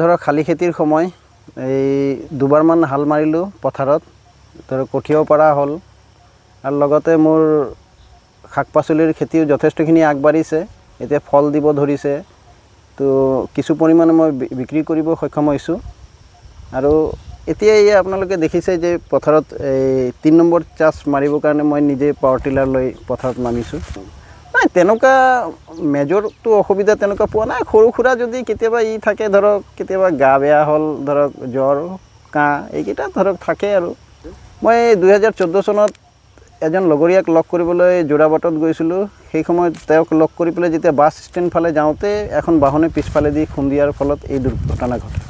ধৰক খালী খেতিৰ সময় এই দুবাৰমান হাল মাৰিলোঁ পথাৰত ধৰক কঠিয়াও পৰা হ'ল আৰু লগতে মোৰ শাক পাচলিৰ খেতিও যথেষ্টখিনি আগবাঢ়িছে এতিয়া ফল দিব ধৰিছে তো কিছু পৰিমাণে মই বিক্ৰী কৰিব সক্ষম হৈছোঁ আৰু এতিয়া এই আপোনালোকে দেখিছে যে পথাৰত এই 3 নম্বৰ চাষ মাৰিবৰ কাৰণে মই নিজে পাৱাৰ টিলাৰ লৈ পথাৰত নামিছোঁ নাই তেনেকুৱা মেজৰটো অসুবিধা তেনেকুৱা পোৱা নাই সৰু খুৰা যদি কেতিয়াবা ই থাকে ধৰক কেতিয়াবা গা বেয়া হ'ল ধৰক জ্বৰ কাহ এইকেইটা ধৰক থাকে আৰু মই 2014 চনত এজন লগৰীয়াক লগ কৰিবলৈ জোৰাবাটত গৈছিলোঁ সেই সময়ত তেওঁক লগ কৰি পেলাই যেতিয়া বাছ ষ্টেণ্ড ফালে যাওঁতে এখন বাহনে পিছফালে দি খুন্দিয়াৰ ফলত এই দুৰ্ঘটনা ঘটে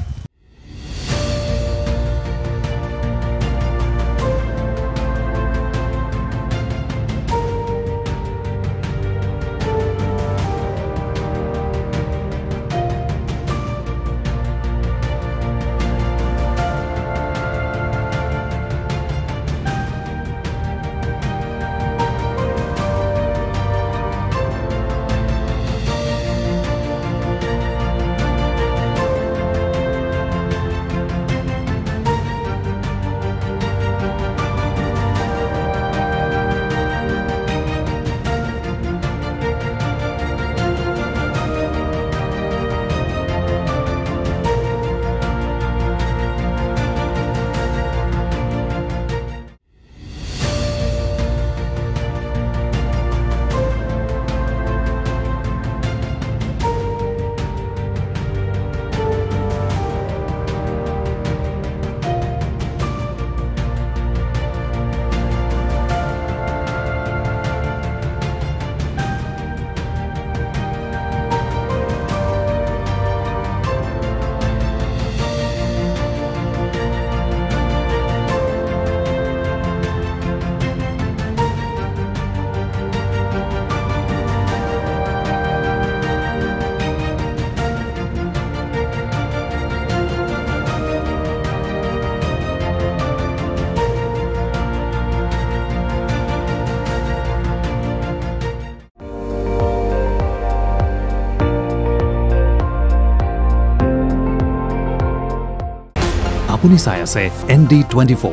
আপুনি চাই আছে ND24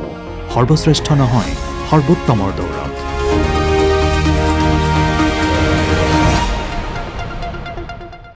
সৰ্বশ্ৰেষ্ঠ নহয় সৰ্বোত্তমৰ দৌৰ